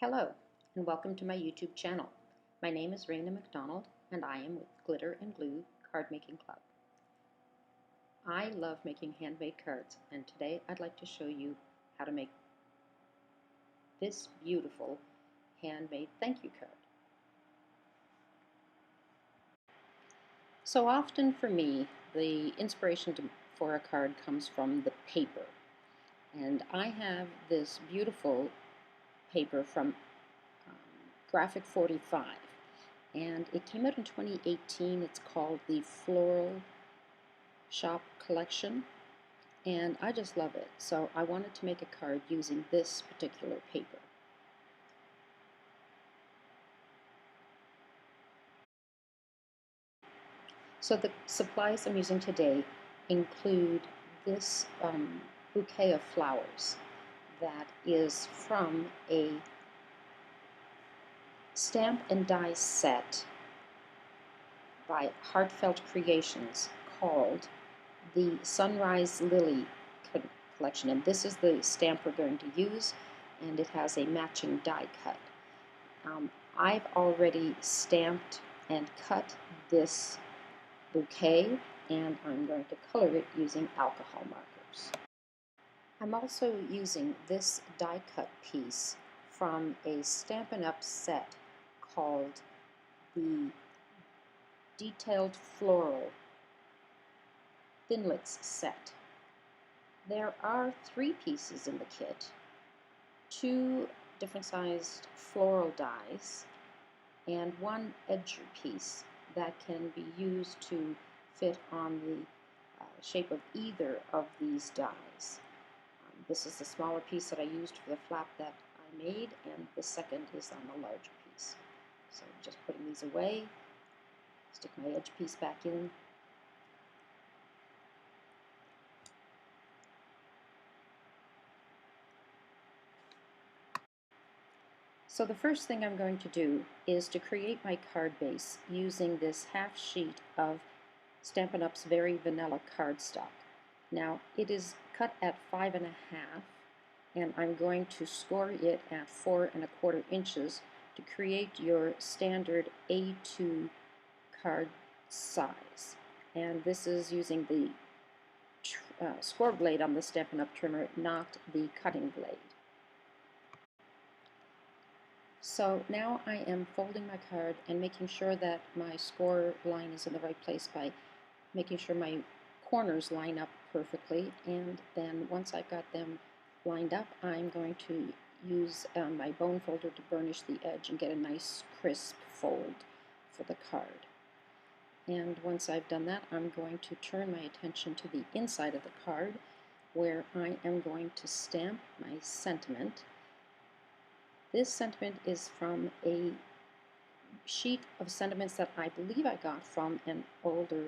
Hello, and welcome to my YouTube channel. My name is Raina McDonald, and I am with Glitter and Glue Card Making Club. I love making handmade cards, and today I'd like to show you how to make this beautiful handmade thank you card. So often for me, the inspiration for a card comes from the paper. And I have this beautiful paper from Graphic 45. And it came out in 2018. It's called the Floral Shop Collection, and I just love it. So I wanted to make a card using this particular paper. So the supplies I'm using today include this bouquet of flowers that is from a stamp and die set by Heartfelt Creations called the Sunrise Lily collection, and this is the stamp we're going to use, and it has a matching die cut. I've already stamped and cut this bouquet, and I'm going to color it using alcohol markers. I'm also using this die cut piece from a Stampin' Up! Set called the Detailed Floral Thinlits Set. There are 3 pieces in the kit, 2 different sized floral dies, and 1 edger piece that can be used to fit on the shape of either of these dies. This is the smaller piece that I used for the flap that I made, and the second is on the larger piece. So just putting these away, stick my edge piece back in. So the first thing I'm going to do is to create my card base using this half sheet of Stampin' Up's Very Vanilla cardstock. Now it is cut at 5.5, and I'm going to score it at 4¼ inches to create your standard A2 card size. And this is using the score blade on the Stampin' Up trimmer, not the cutting blade. So now I am folding my card and making sure that my score line is in the right place by making sure my corners line up perfectly, and then once I've got them lined up, I'm going to use my bone folder to burnish the edge and get a nice crisp fold for the card. And once I've done that, I'm going to turn my attention to the inside of the card, where I am going to stamp my sentiment. This sentiment is from a sheet of sentiments that I believe I got from an older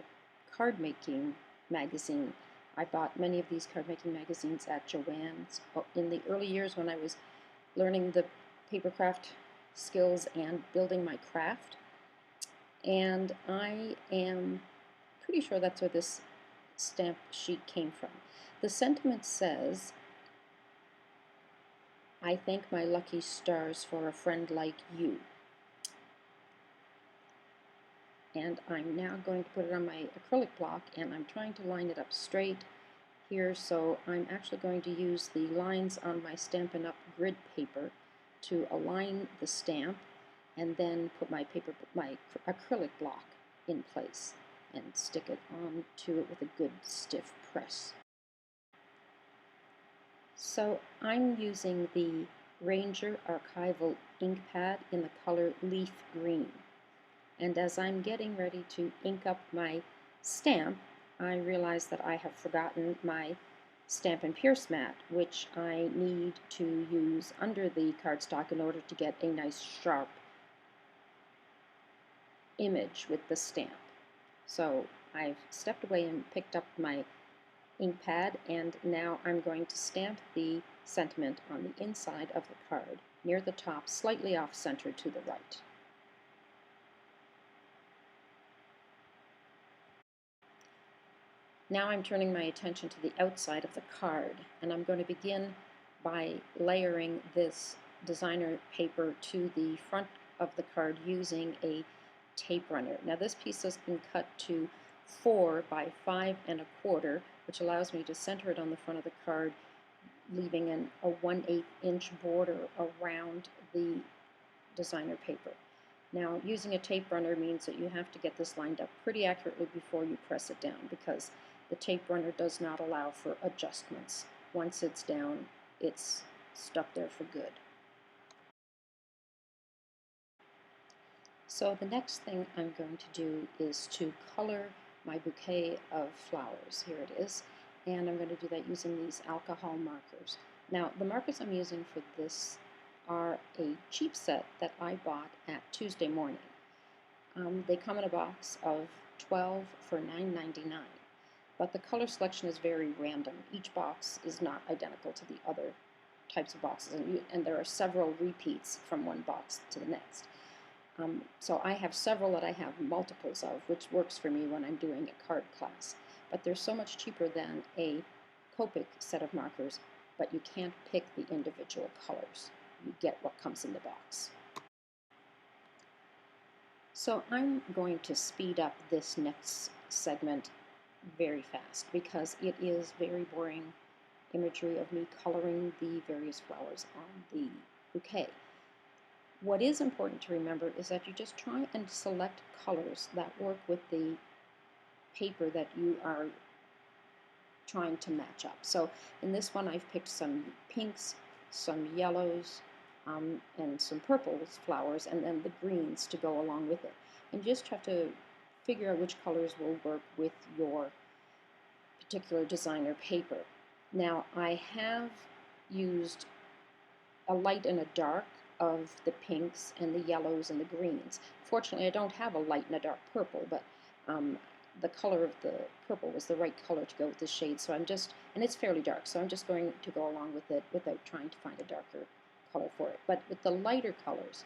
card making magazine. I bought many of these card making magazines at Joann's in the early years when I was learning the paper craft skills and building my craft. And I am pretty sure that's where this stamp sheet came from. The sentiment says, "I thank my lucky stars for a friend like you." And I'm now going to put it on my acrylic block, and I'm trying to line it up straight here, so I'm actually going to use the lines on my Stampin' Up grid paper to align the stamp, and then put my acrylic block in place and stick it onto it with a good stiff press. So I'm using the Ranger Archival ink pad in the color Leaf Green. And as I'm getting ready to ink up my stamp, I realize that I have forgotten my Stampin' Pierce mat, which I need to use under the cardstock in order to get a nice sharp image with the stamp. So I've stepped away and picked up my ink pad, and now I'm going to stamp the sentiment on the inside of the card, near the top, slightly off center to the right. Now I'm turning my attention to the outside of the card, and I'm going to begin by layering this designer paper to the front of the card using a tape runner. Now this piece has been cut to 4 by 5 1/4, which allows me to center it on the front of the card, leaving a 1/8 inch border around the designer paper. Now, using a tape runner means that you have to get this lined up pretty accurately before you press it down, because the tape runner does not allow for adjustments. Once it's down, it's stuck there for good. So the next thing I'm going to do is to color my bouquet of flowers. Here it is. And I'm going to do that using these alcohol markers. Now, the markers I'm using for this are a cheap set that I bought at Tuesday Morning. They come in a box of 12 for $9.99. But the color selection is very random. Each box is not identical to the other types of boxes, and there are several repeats from one box to the next. So I have several that I have multiples of, which works for me when I'm doing a card class. But they're so much cheaper than a Copic set of markers, but you can't pick the individual colors. You get what comes in the box. So I'm going to speed up this next segment very fast because it is very boring imagery of me coloring the various flowers on the bouquet. What is important to remember is that you just try and select colors that work with the paper that you are trying to match up. So in this one I've picked some pinks, some yellows, and some purples flowers, and then the greens to go along with it. And you just have to figure out which colors will work with your particular designer paper. Now I have used a light and a dark of the pinks and the yellows and the greens. Fortunately, I don't have a light and a dark purple, but the color of the purple was the right color to go with the shade. So I'm just, and it's fairly dark, so I'm just going to go along with it without trying to find a darker color for it. But with the lighter colors,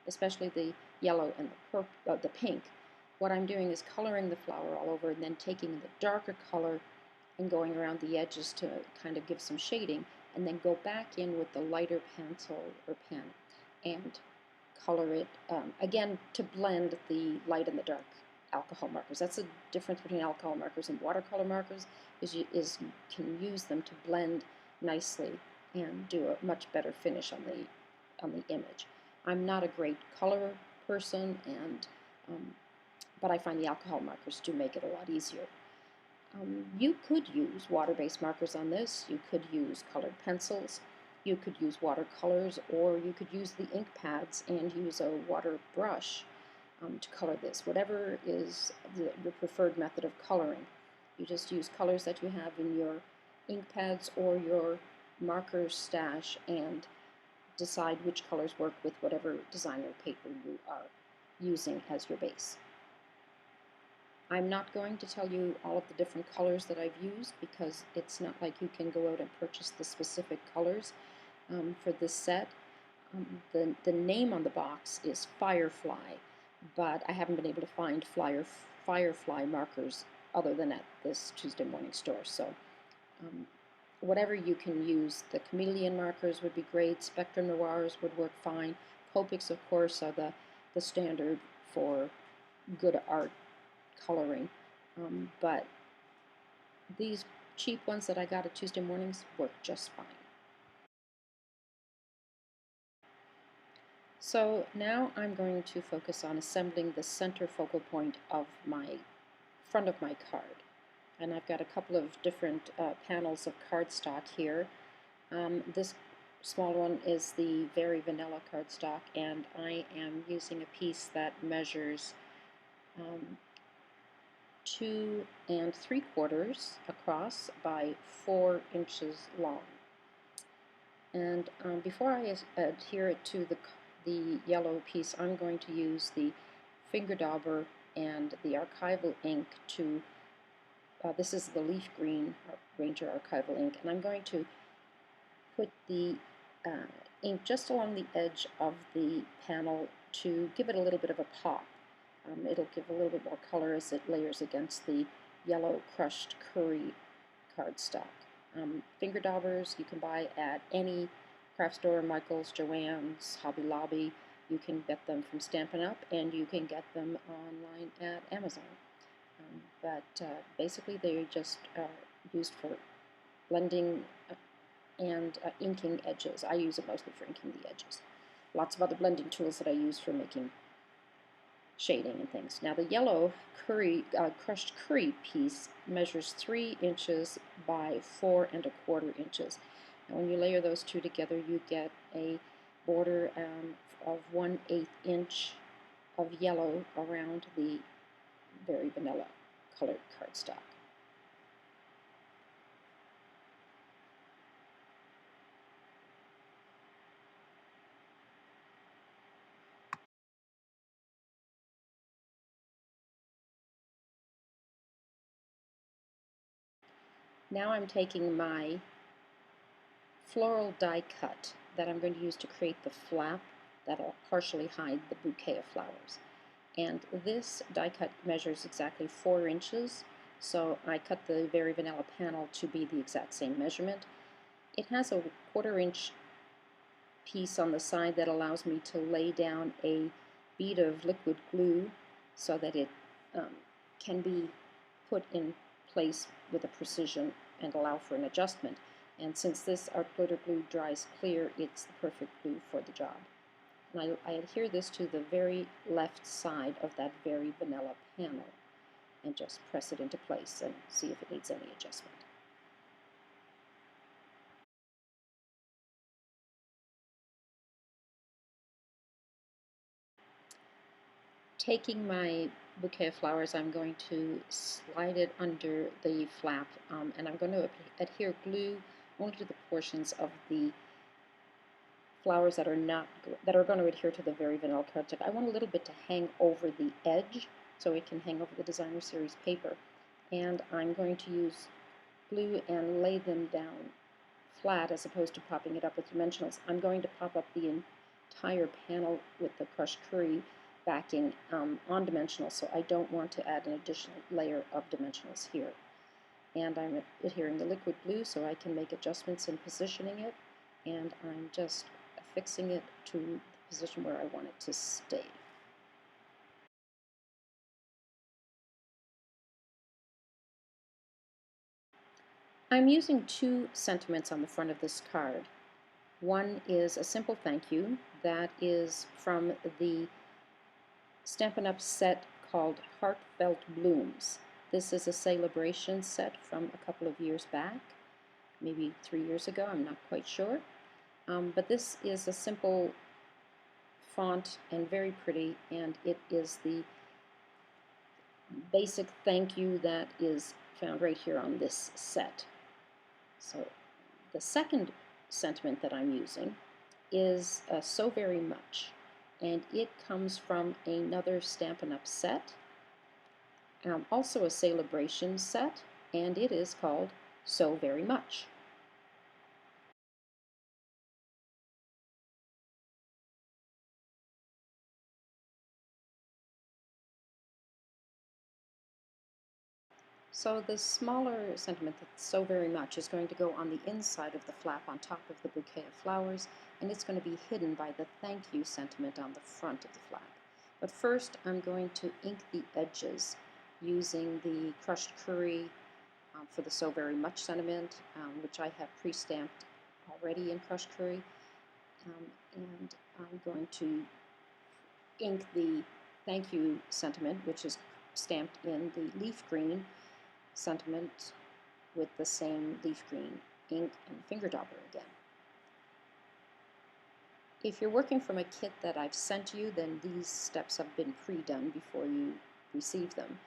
especially the yellow and the pink, what I'm doing is coloring the flower all over and then taking the darker color and going around the edges to kind of give some shading, and then go back in with the lighter pencil or pen and color it again to blend the light and the dark alcohol markers. That's the difference between alcohol markers and watercolor markers, is you can use them to blend nicely and do a much better finish on the image. I'm not a great color person, and but I find the alcohol markers do make it a lot easier. You could use water-based markers on this. You could use colored pencils. You could use watercolors, or you could use the ink pads and use a water brush to color this. Whatever is your preferred method of coloring. You just use colors that you have in your ink pads or your marker stash and decide which colors work with whatever designer paper you are using as your base. I'm not going to tell you all of the different colors that I've used, because it's not like you can go out and purchase the specific colors for this set. The name on the box is Firefly, but I haven't been able to find Firefly markers other than at this Tuesday Morning store. So whatever you can use, the chameleon markers would be great, Spectrum Noirs would work fine. Copics, of course, are the standard for good art coloring, but these cheap ones that I got at Tuesday Mornings work just fine. So now I'm going to focus on assembling the center focal point of my front of my card. And I've got a couple of different panels of cardstock here. This small one is the very vanilla cardstock, and I am using a piece that measures 2 3/4 across by 4 inches long. And before I adhere it to the yellow piece, I'm going to use the finger dauber and the archival ink to, this is the leaf green Ranger archival ink, and I'm going to put the ink just along the edge of the panel to give it a little bit of a pop. It'll give a little bit more color as it layers against the yellow crushed curry cardstock. Finger daubers you can buy at any craft store, Michael's, Joann's, Hobby Lobby. You can get them from Stampin' Up, and you can get them online at Amazon. But basically, they just are used for blending and inking edges. I use it mostly for inking the edges. Lots of other blending tools that I use for making shading and things. Now the yellow crushed curry piece measures 3 inches by 4¼ inches. And when you layer those two together, you get a border of 1/8 inch of yellow around the very vanilla colored cardstock. Now I'm taking my floral die cut that I'm going to use to create the flap that'll partially hide the bouquet of flowers. And this die cut measures exactly 4 inches, so I cut the very vanilla panel to be the exact same measurement. It has a 1/4 inch piece on the side that allows me to lay down a bead of liquid glue so that it can be put in place with a precision and allow for an adjustment. And since this art glitter glue dries clear, it's the perfect glue for the job. And I adhere this to the very left side of that very vanilla panel and just press it into place and see if it needs any adjustment. Taking my bouquet of flowers, I'm going to slide it under the flap, and I'm going to adhere glue only to the portions of the flowers that are going to adhere to the very vanilla cardstock. I want a little bit to hang over the edge so it can hang over the designer series paper, and I'm going to use glue and lay them down flat as opposed to popping it up with dimensionals. I'm going to pop up the entire panel with the crushed curry backing on dimensionals, so I don't want to add an additional layer of dimensionals here. And I'm adhering the liquid glue so I can make adjustments in positioning it, and I'm just affixing it to the position where I want it to stay. I'm using 2 sentiments on the front of this card. One is a simple thank you that is from the Stampin' Up! Set called Heartfelt Blooms. This is a celebration set from a couple of years back, maybe 3 years ago, I'm not quite sure. But this is a simple font and very pretty, and it is the basic thank you that is found right here on this set. So the second sentiment that I'm using is So Very Much, and it comes from another Stampin' Up! Set, also a celebration set, and it is called So Very Much. So the smaller sentiment, that's So Very Much, is going to go on the inside of the flap on top of the bouquet of flowers, and it's going to be hidden by the thank you sentiment on the front of the flap. But first I'm going to ink the edges using the crushed curry for the So Very Much sentiment, which I have pre-stamped already in crushed curry, and I'm going to ink the thank you sentiment, which is stamped in the leaf green sentiment with the same leaf green ink and finger dauber again. If you're working from a kit that I've sent you, then these steps have been pre-done before you receive them.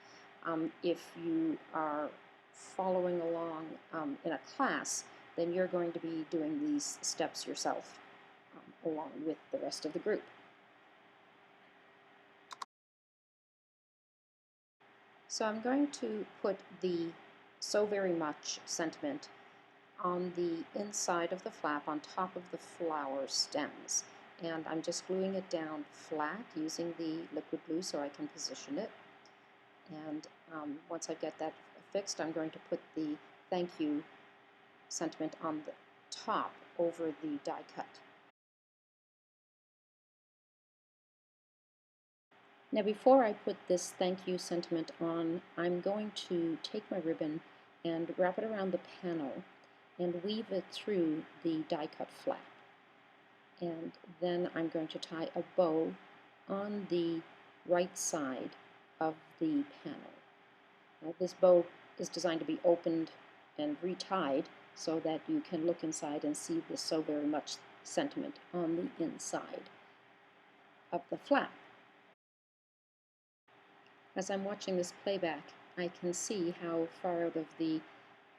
If you are following along in a class, then you're going to be doing these steps yourself along with the rest of the group. So I'm going to put the So Very Much sentiment on the inside of the flap on top of the flower stems, and I'm just gluing it down flat using the liquid glue so I can position it. And once I get that fixed, I'm going to put the thank you sentiment on the top over the die cut. Now before I put this thank you sentiment on, I'm going to take my ribbon and wrap it around the panel and weave it through the die cut flap. And then I'm going to tie a bow on the right side of the panel. Now, this bow is designed to be opened and retied so that you can look inside and see the so very much sentiment on the inside of the flap. As I'm watching this playback, I can see how far out of the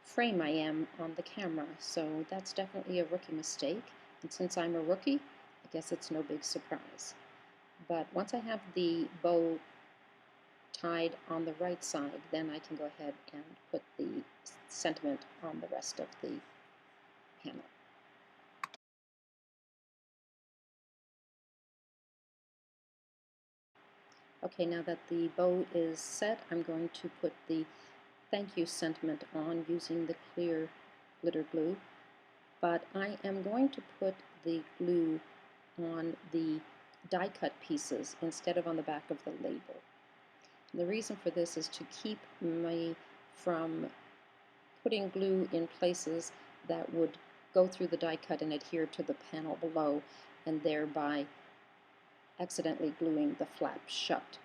frame I am on the camera, so that's definitely a rookie mistake. And since I'm a rookie, I guess it's no big surprise. But once I have the bow tied on the right side, then I can go ahead and put the sentiment on the rest of the panel. Okay, now that the bow is set, I'm going to put the thank you sentiment on using the clear glitter glue, but I am going to put the glue on the die cut pieces instead of on the back of the label. And the reason for this is to keep me from putting glue in places that would go through the die cut and adhere to the panel below, and thereby accidentally gluing the flap shut.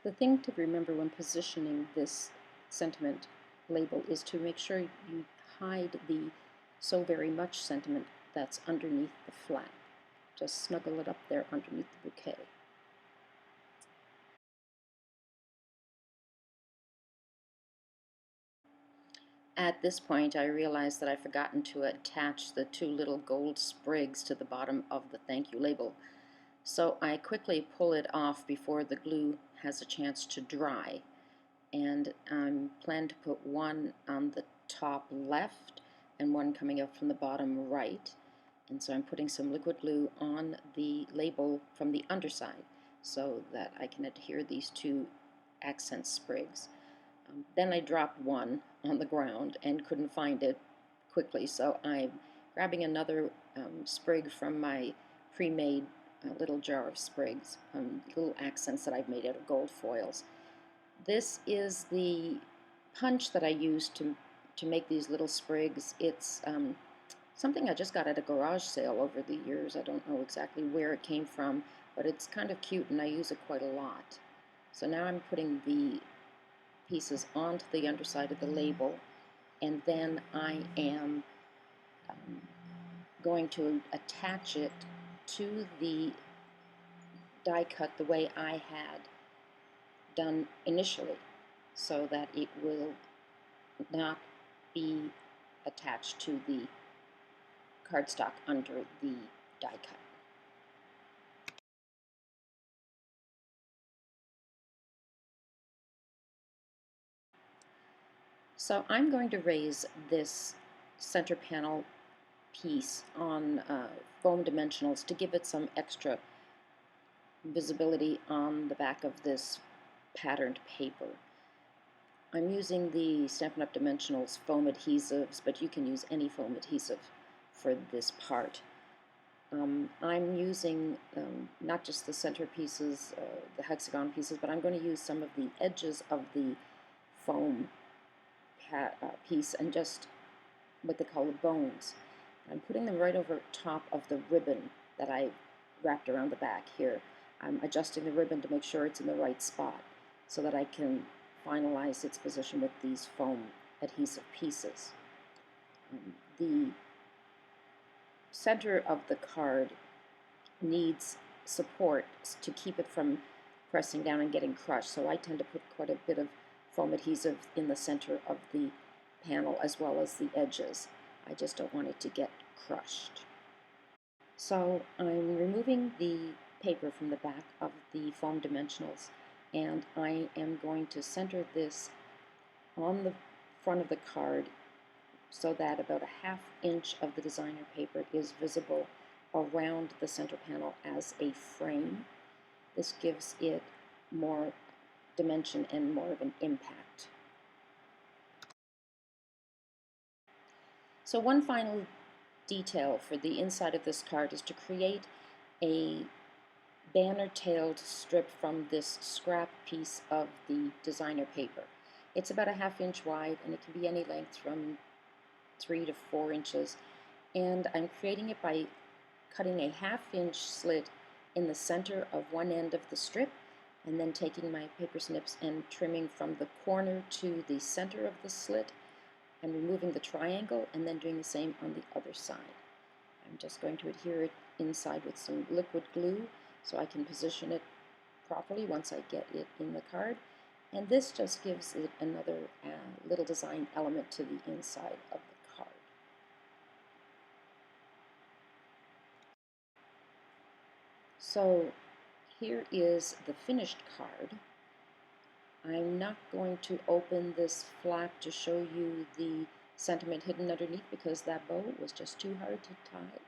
The thing to remember when positioning this sentiment label is to make sure you hide the so very much sentiment that's underneath the flap. Just snuggle it up there underneath the bouquet. At this point, I realized that I'd forgotten to attach the two little gold sprigs to the bottom of the thank you label. So I quickly pull it off before the glue has a chance to dry. And I'm planning to put one on the top left and one coming up from the bottom right. And so I'm putting some liquid glue on the label from the underside so that I can adhere these two accent sprigs. Then I dropped one on the ground and couldn't find it quickly, so I'm grabbing another sprig from my pre-made little jar of sprigs, little accents that I've made out of gold foils. This is the punch that I use to make these little sprigs. It's something I just got at a garage sale over the years. I don't know exactly where it came from, but it's kind of cute and I use it quite a lot. So now I'm putting the pieces onto the underside of the label, and then I am going to attach it to the die cut the way I had done initially, so that it will not be attached to the cardstock under the die cut. So I'm going to raise this center panel piece on foam dimensionals to give it some extra visibility on the back of this patterned paper. I'm using the Stampin' Up! Dimensionals foam adhesives, but you can use any foam adhesive for this part. I'm using not just the center pieces, the hexagon pieces, but I'm going to use some of the edges of the foam piece and just what they call the bones. I'm putting them right over top of the ribbon that I wrapped around the back here. I'm adjusting the ribbon to make sure it's in the right spot so that I can finalize its position with these foam adhesive pieces. The center of the card needs support to keep it from pressing down and getting crushed, so I tend to put quite a bit of foam adhesive in the center of the panel as well as the edges. I just don't want it to get crushed. So I'm removing the paper from the back of the foam dimensionals, and I am going to center this on the front of the card so that about a ½ inch of the designer paper is visible around the center panel as a frame. This gives it more dimension and more of an impact. So one final detail for the inside of this card is to create a banner-tailed strip from this scrap piece of the designer paper. It's about a 1/2 inch wide, and it can be any length from 3 to 4 inches. And I'm creating it by cutting a 1/2 inch slit in the center of one end of the strip, and then taking my paper snips and trimming from the corner to the center of the slit and removing the triangle, and then doing the same on the other side. I'm just going to adhere it inside with some liquid glue so I can position it properly once I get it in the card. And this just gives it another little design element to the inside of the card. So here is the finished card. I'm not going to open this flap to show you the sentiment hidden underneath because that bow was just too hard to tie.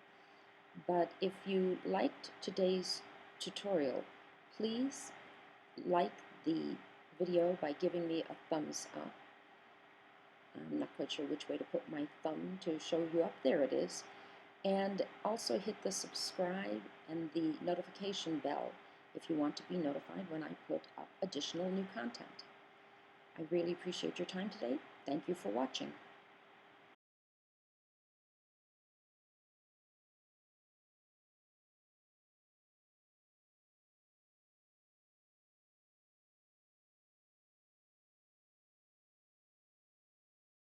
But if you liked today's tutorial, please like the video by giving me a thumbs up. I'm not quite sure which way to put my thumb to show you up. There it is. And also hit the subscribe and the notification bell if you want to be notified when I put up additional new content. I really appreciate your time today. Thank you for watching.